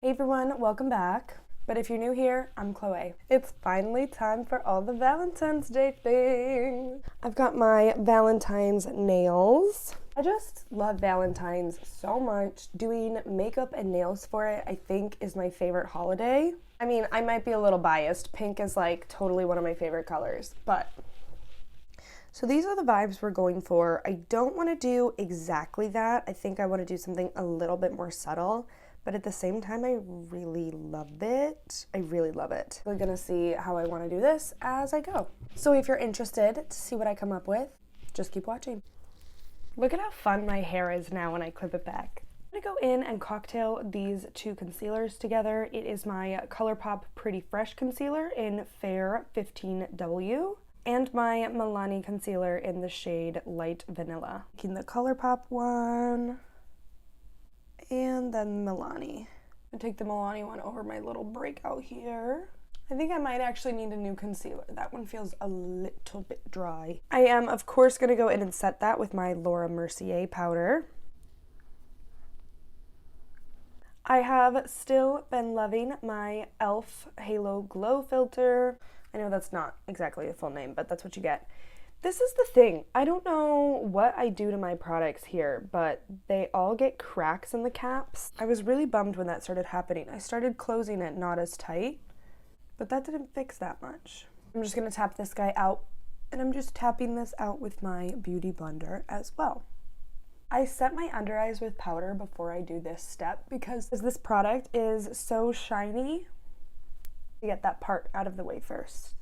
Hey everyone, welcome back. But if you're new here, I'm Chloe. It's finally time for all the Valentine's Day things. I've got my Valentine's nails. I just love Valentine's so much. Doing makeup and nails for it, I think, is my favorite holiday. I mean, I might be a little biased. Pink is like totally one of my favorite colors, but so these are the vibes we're going for. I don't want to do exactly that. I think I want to do something a little bit more subtle. But at the same time, I really love it. I really love it. We're gonna see how I wanna do this as I go. So if you're interested to see what I come up with, just keep watching. Look at how fun my hair is now when I clip it back. I'm gonna go in and cocktail these two concealers together. It is my Colourpop Pretty Fresh Concealer in Fair 15W and my Milani concealer in the shade Light Vanilla. Taking the Colourpop one, and then Milani. I take the Milani one over my little breakout here. I think I might actually need a new concealer. That one feels a little bit dry. I am, of course, gonna go in and set that with my Laura Mercier powder. I have still been loving my e.l.f. Halo Glow Filter. I know that's not exactly the full name, but that's what you get. This is the thing. I don't know what I do to my products here, but they all get cracks in the caps. I was really bummed when that started happening. I started closing it not as tight, but that didn't fix that much. I'm just gonna tap this guy out, and I'm just tapping this out with my Beauty Blender as well. I set my under eyes with powder before I do this step because this product is so shiny. To get that part out of the way first.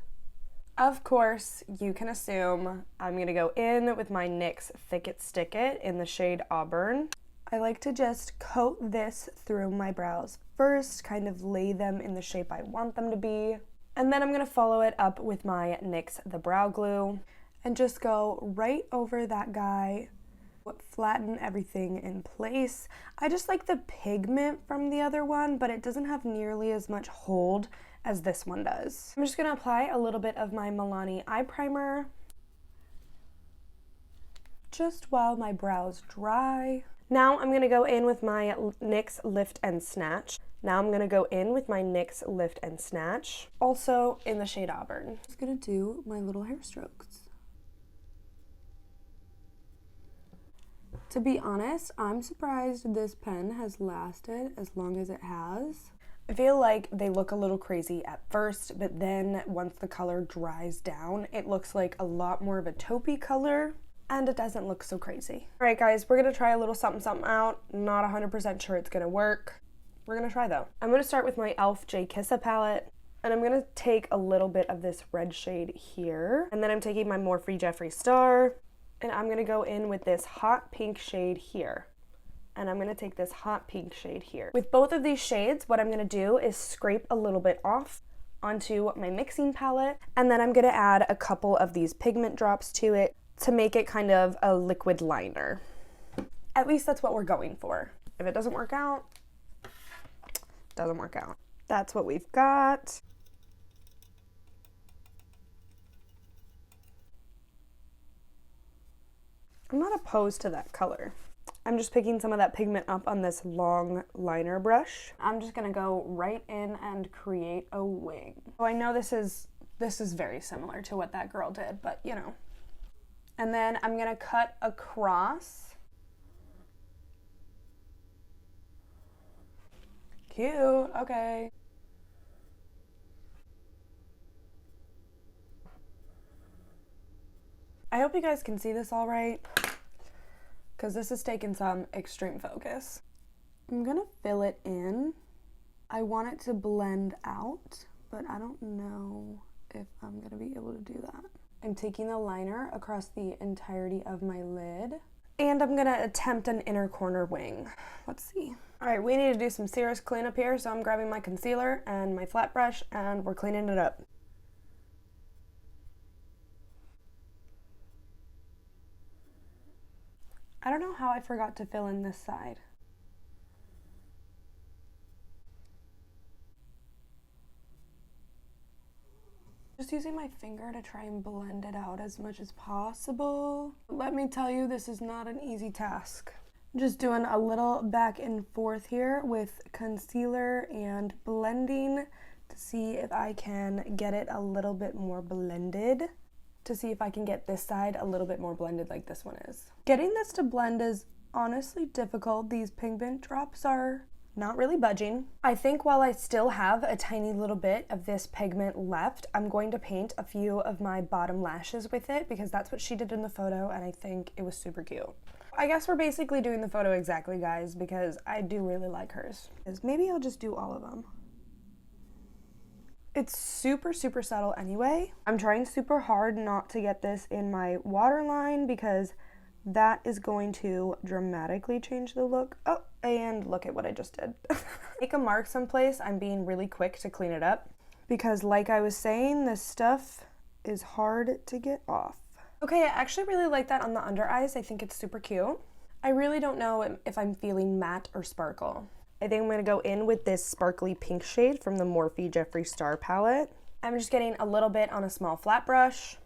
Of course, you can assume I'm gonna go in with my NYX Thick Stick It in the shade Auburn. I like to just coat this through my brows first, kind of lay them in the shape I want them to be. And then I'm gonna follow it up with my NYX The Brow Glue and just go right over that guy, flatten everything in place. I just like the pigment from the other one, but it doesn't have nearly as much hold as this one does. I'm just gonna apply a little bit of my Milani eye primer just while my brows dry. Now I'm gonna go in with my NYX Lift and Snatch. Now I'm gonna go in with my NYX Lift and Snatch, also in the shade Auburn. Just gonna do my little hair strokes. To be honest, I'm surprised this pen has lasted as long as it has. I feel like they look a little crazy at first, but then once the color dries down, it looks like a lot more of a taupey color, and it doesn't look so crazy. All right, guys, we're gonna try a little something out. Not 100% sure it's gonna work. We're gonna try though. I'm gonna start with my e.l.f. J Kissa palette, and I'm gonna take a little bit of this red shade here, and then I'm taking my Morphe Jeffree Star, and I'm gonna go in with this hot pink shade here. And I'm gonna take this hot pink shade here. With both of these shades, what I'm gonna do is scrape a little bit off onto my mixing palette, and then I'm gonna add a couple of these pigment drops to it to make it kind of a liquid liner. At least that's what we're going for. If it doesn't work out, it doesn't work out. That's what we've got. I'm not opposed to that color. I'm just picking some of that pigment up on this long liner brush. I'm just gonna go right in and create a wing. So I know this is very similar to what that girl did, but you know. And then I'm gonna cut across. Cute, okay. I hope you guys can see this all right, because this is taking some extreme focus. I'm gonna fill it in. I want it to blend out, but I don't know if I'm gonna be able to do that. I'm taking the liner across the entirety of my lid, and I'm gonna attempt an inner corner wing. Let's see. All right, we need to do some serious cleanup here, so I'm grabbing my concealer and my flat brush, and we're cleaning it up. I don't know how I forgot to fill in this side. Just using my finger to try and blend it out as much as possible. Let me tell you, this is not an easy task. Just doing a little back and forth here with concealer and blending to see if I can get it a little bit more blended, to see if I can get this side a little bit more blended like this one is. Getting this to blend is honestly difficult. These pigment drops are not really budging. I think while I still have a tiny little bit of this pigment left, I'm going to paint a few of my bottom lashes with it because that's what she did in the photo and I think it was super cute. I guess we're basically doing the photo exactly, guys, because I do really like hers. Maybe I'll just do all of them. It's super, super subtle anyway. I'm trying super hard not to get this in my waterline because that is going to dramatically change the look. Oh, and look at what I just did. Make a mark someplace. I'm being really quick to clean it up because like I was saying, this stuff is hard to get off. Okay, I actually really like that on the under eyes. I think it's super cute. I really don't know if I'm feeling matte or sparkle. I think I'm going to go in with this sparkly pink shade from the Morphe Jeffree Star palette. I'm just getting a little bit on a small flat brush.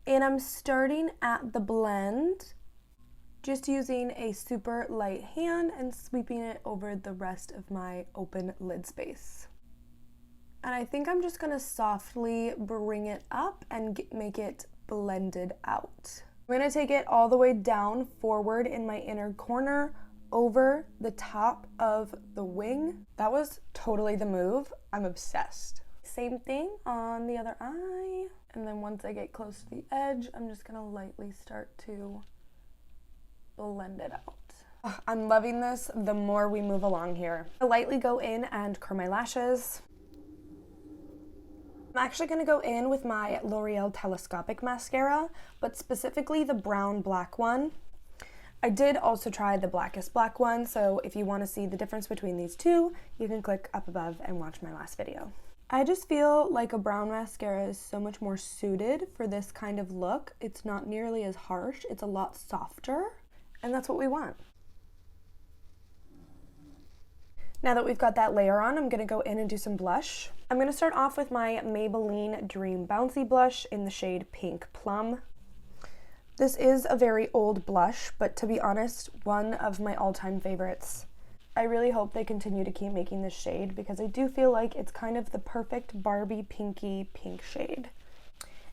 And I'm starting at the blend, just using a super light hand and sweeping it over the rest of my open lid space. And I think I'm just going to softly bring it up and make it blended out. I'm going to take it all the way down forward in my inner corner, over the top of the wing. That was totally the move. I'm obsessed. Same thing on the other eye. And then once I get close to the edge, I'm just gonna lightly start to blend it out. Ugh, I'm loving this the more we move along here. I lightly go in and curl my lashes. I'm actually gonna go in with my L'Oreal Telescopic mascara, but specifically the brown black one. I did also try the blackest black one, so if you want to see the difference between these two, you can click up above and watch my last video. I just feel like a brown mascara is so much more suited for this kind of look. It's not nearly as harsh, it's a lot softer, and that's what we want. Now that we've got that layer on, I'm gonna go in and do some blush. I'm gonna start off with my Maybelline Dream Bouncy Blush in the shade Pink Plum. This is a very old blush, but to be honest, one of my all-time favorites. I really hope they continue to keep making this shade because I do feel like it's kind of the perfect Barbie pinky pink shade.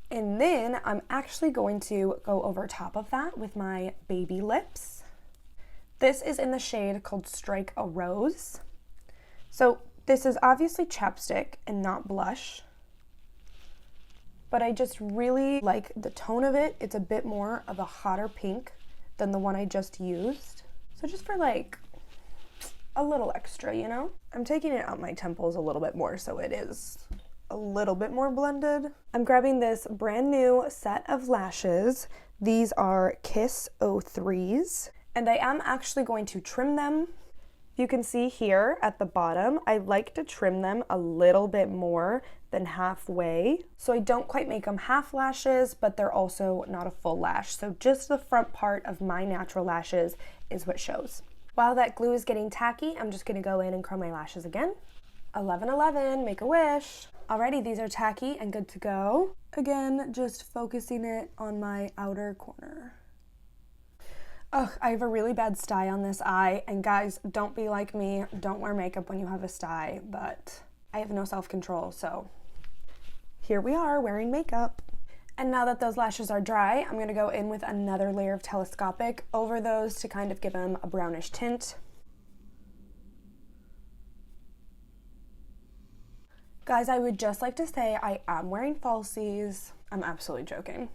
And then I'm actually going to go over top of that with my baby lips. This is in the shade called Strike a Rose. So this is obviously chapstick and not blush, but I just really like the tone of it. It's a bit more of a hotter pink than the one I just used. So just for like a little extra, you know? I'm taking it out my temples a little bit more so it is a little bit more blended. I'm grabbing this brand new set of lashes. These are Kiss 03s, and I am actually going to trim them. You can see here at the bottom, I like to trim them a little bit more than halfway. So I don't quite make them half lashes, but they're also not a full lash. So just the front part of my natural lashes is what shows. While that glue is getting tacky, I'm just gonna go in and curl my lashes again. 1111, make a wish. Alrighty, these are tacky and good to go. Again, just focusing it on my outer corner. Ugh, I have a really bad sty on this eye, and guys, don't be like me. Don't wear makeup when you have a sty, but I have no self-control, so here we are wearing makeup. And now that those lashes are dry, I'm gonna go in with another layer of telescopic over those to kind of give them a brownish tint. Guys, I would just like to say I am wearing falsies. I'm absolutely joking.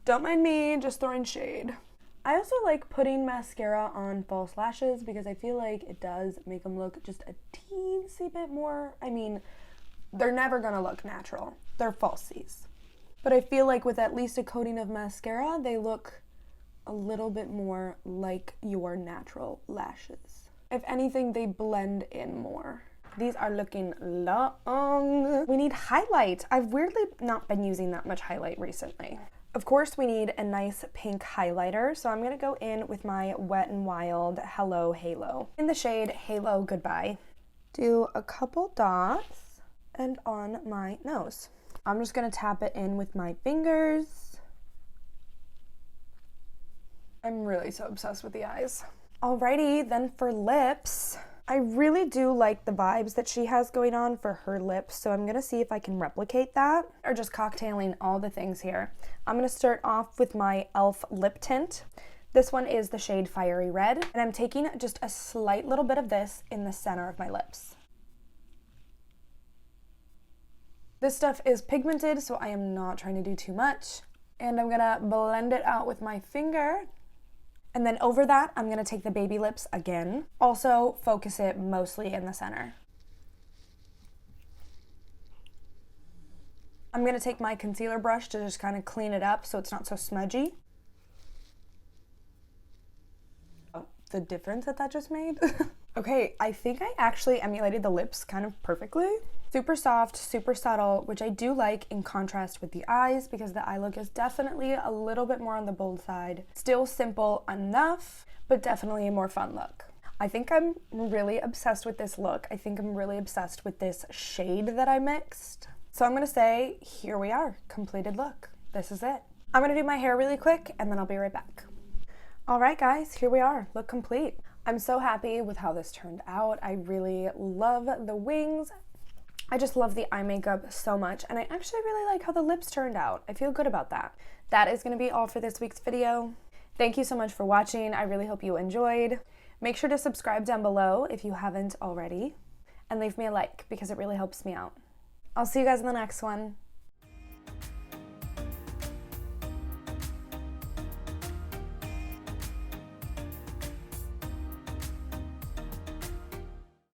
Don't mind me, just throwing shade. I also like putting mascara on false lashes because I feel like it does make them look just a teensy bit more. I mean, they're never gonna look natural. They're falsies. But I feel like with at least a coating of mascara, they look a little bit more like your natural lashes. If anything, they blend in more. These are looking long. We need highlight. I've weirdly not been using that much highlight recently. Of course, we need a nice pink highlighter, so I'm gonna go in with my Wet n Wild Hello Halo in the shade Halo Goodbye. Do a couple dots and on my nose. I'm just gonna tap it in with my fingers. I'm really so obsessed with the eyes. Alrighty, then for lips, I really do like the vibes that she has going on for her lips, so I'm gonna see if I can replicate that, or just cocktailing all the things here. I'm gonna start off with my e.l.f. lip tint. This one is the shade Fiery Red, and I'm taking just a slight little bit of this in the center of my lips. This stuff is pigmented, so I am not trying to do too much. And I'm gonna blend it out with my finger. And then over that, I'm gonna take the baby lips again. Also focus it mostly in the center. I'm gonna take my concealer brush to just kind of clean it up so it's not so smudgy. Oh, the difference that just made. Okay, I think I actually emulated the lips kind of perfectly. Super soft, super subtle, which I do like in contrast with the eyes because the eye look is definitely a little bit more on the bold side. Still simple enough, but definitely a more fun look. I think I'm really obsessed with this look. I think I'm really obsessed with this shade that I mixed. So I'm gonna say, here we are, completed look. This is it. I'm gonna do my hair really quick and then I'll be right back. All right guys, here we are, look complete. I'm so happy with how this turned out. I really love the wings. I just love the eye makeup so much, and I actually really like how the lips turned out. I feel good about that. That is gonna be all for this week's video. Thank you so much for watching. I really hope you enjoyed. Make sure to subscribe down below if you haven't already, and leave me a like because it really helps me out. I'll see you guys in the next one.